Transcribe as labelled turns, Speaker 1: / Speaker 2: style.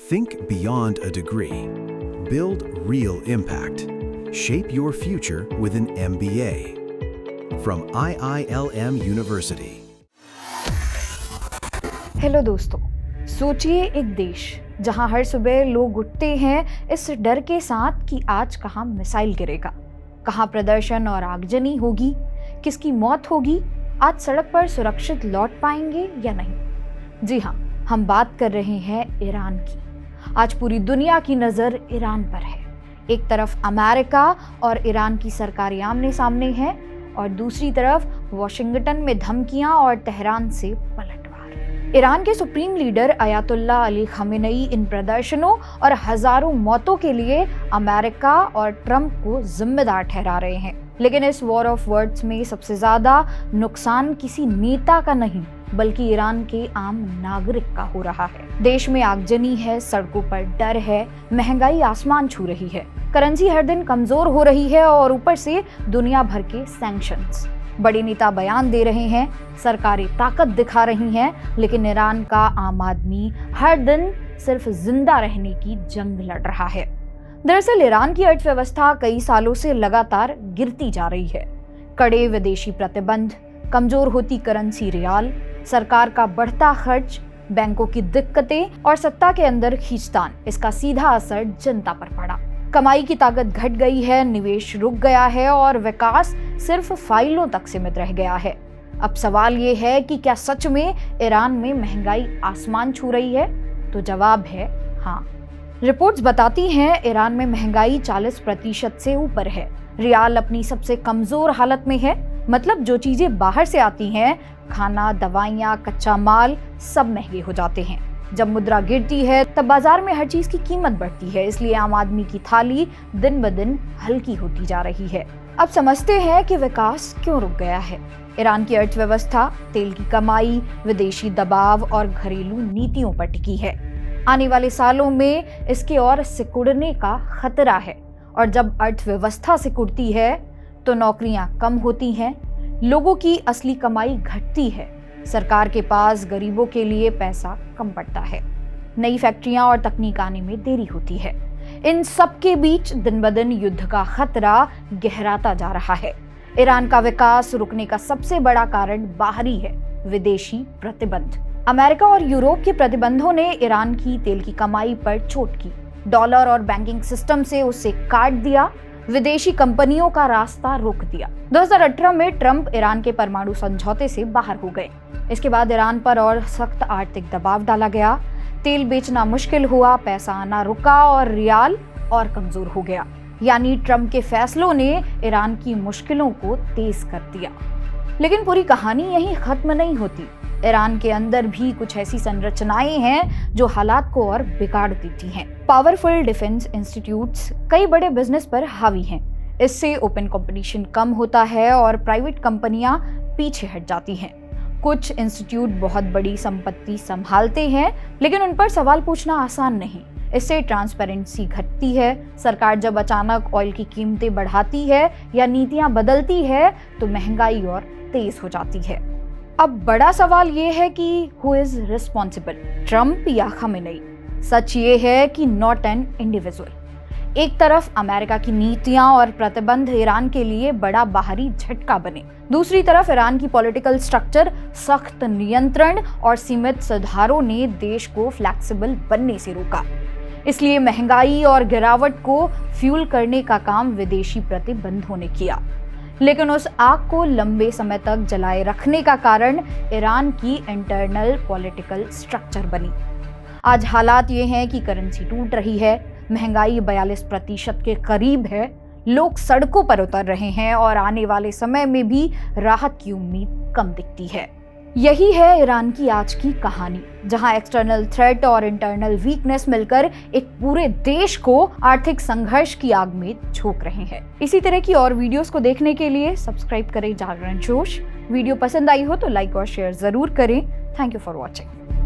Speaker 1: Think beyond a degree. Build real impact. Shape your future with an MBA. From IILM University.
Speaker 2: Hello दोस्तों, सोचिए एक देश जहां हर सुबह लोग उठते हैं इस डर के साथ कि आज कहां मिसाइल गिरेगा, कहां प्रदर्शन और आगजनी होगी, किसकी मौत होगी, आज सड़क पर सुरक्षित लौट पाएंगे या नहीं। जी हाँ, हम बात कर रहे हैं ईरान की। आज पूरी दुनिया की नज़र ईरान पर है। एक तरफ अमेरिका और ईरान की सरकारें आमने सामने हैं और दूसरी तरफ वॉशिंगटन में धमकियां और तेहरान से पलटवार। ईरान के supreme leader Ayatollah Ali Khamenei इन प्रदर्शनों और हजारों मौतों के लिए अमेरिका और ट्रंप को जिम्मेदार ठहरा रहे हैं। लेकिन इस वॉर ऑफ वर्ड्स में सबसे ज्यादा नुकसान किसी नेता का नहीं बल्कि ईरान के आम नागरिक का हो रहा है। देश में आगजनी है, सड़कों पर डर है, महंगाई आसमान छू रही है, करेंसी हर दिन कमजोर हो रही है और ऊपर से दुनिया भर के सैंक्शंस। बड़े नेता बयान दे रहे हैं, सरकारें ताकत दिखा रही हैं, लेकिन ईरान का आम आदमी हर दिन सिर्फ जिंदा रहने की जंग लड़ रहा है। दरअसल ईरान की अर्थव्यवस्था कई सालों से लगातार गिरती जा रही है। कड़े विदेशी प्रतिबंध, कमजोर होती करेंसी रियाल, सरकार का बढ़ता खर्च, बैंकों की दिक्कतें और सत्ता के अंदर खींचतान, इसका सीधा असर जनता पर पड़ा। कमाई की ताकत घट गई है, निवेश रुक गया है और विकास सिर्फ फाइलों तक सीमित रह गया है। अब सवाल ये है कि क्या सच में ईरान में महंगाई आसमान छू रही है? तो जवाब है हाँ। रिपोर्ट्स बताती हैं ईरान में महंगाई 40% से ऊपर है। रियाल अपनी सबसे कमजोर हालत में है, मतलब जो चीजें बाहर से आती हैं, खाना, दवाइयाँ, कच्चा माल, सब महंगे हो जाते हैं। जब मुद्रा गिरती है तब बाजार में हर चीज की कीमत बढ़ती है, इसलिए आम आदमी की थाली दिन ब दिन हल्की होती जा रही है। अब समझते हैं कि विकास क्यों रुक गया है। ईरान की अर्थव्यवस्था तेल की कमाई, विदेशी दबाव और घरेलू नीतियों पर टिकी है। आने वाले सालों में इसके और सिकुड़ने का खतरा है और जब अर्थव्यवस्था सिकुड़ती है तो नौकरियां कम होती हैं, लोगों की असली कमाई घटती है, सरकार के पास गरीबों के लिए पैसा कम पड़ता है, नई फैक्ट्रियां और तकनीक आने में देरी होती है। इन सब के बीच दिन ब दिन युद्ध का खतरा गहराता जा रहा है। ईरान का विकास रुकने का सबसे बड़ा कारण बाहरी है, विदेशी प्रतिबंध। अमेरिका और यूरोप के प्रतिबंधों ने ईरान की तेल की कमाई पर चोट की, डॉलर और बैंकिंग सिस्टम से उसे काट दिया, विदेशी कंपनियों का रास्ता रोक दिया। 2018 में ट्रंप ईरान के परमाणु समझौते से बाहर हो गए। इसके बाद ईरान पर और सख्त आर्थिक दबाव डाला गया, तेल बेचना मुश्किल हुआ, पैसा आना रुका और रियाल और कमजोर हो गया। यानी ट्रंप के फैसलों ने ईरान की मुश्किलों को तेज कर दिया। लेकिन पूरी कहानी यहीं खत्म नहीं होती। ईरान के अंदर भी कुछ ऐसी संरचनाएं हैं जो हालात को और बिगाड़ देती हैं। पावरफुल डिफेंस इंस्टीट्यूट्स कई बड़े बिजनेस पर हावी हैं। इससे ओपन कंपटीशन कम होता है और प्राइवेट कंपनियां पीछे हट जाती हैं। कुछ इंस्टीट्यूट बहुत बड़ी संपत्ति संभालते हैं, लेकिन उन पर सवाल पूछना आसान नहीं। इससे ट्रांसपेरेंसी घटती है। सरकार जब अचानक ऑयल की कीमतें बढ़ाती है या नीतियां बदलती है तो महंगाई और तेज हो जाती है। अब बड़ा सवाल ये है कि हु इज रिस्पॉन्सिबल, ट्रंप या खमेनेई? सच ये है कि नॉट एन इंडिविजुअल। एक तरफ अमेरिका की नीतियां और प्रतिबंध ईरान के लिए बड़ा बाहरी झटका बने, दूसरी तरफ ईरान की पॉलिटिकल स्ट्रक्चर, सख्त नियंत्रण और सीमित सुधारों ने देश को फ्लेक्सिबल बनने से रोका। इसलिए महंगाई और गिरावट को फ्यूल करने का काम विदेशी प्रतिबंधों ने किया। लेकिन उस आग को लंबे समय तक जलाए रखने का कारण ईरान की इंटरनल पॉलिटिकल स्ट्रक्चर बनी। आज हालात ये हैं कि करेंसी टूट रही है, महंगाई 42% के करीब है, लोग सड़कों पर उतर रहे हैं और आने वाले समय में भी राहत की उम्मीद कम दिखती है। यही है ईरान की आज की कहानी, जहां एक्सटर्नल थ्रेट और इंटरनल वीकनेस मिलकर एक पूरे देश को आर्थिक संघर्ष की आग में झोंक रहे हैं। इसी तरह की और वीडियोस को देखने के लिए सब्सक्राइब करें जागरण जोश। वीडियो पसंद आई हो तो लाइक और शेयर जरूर करें। Thank you for watching.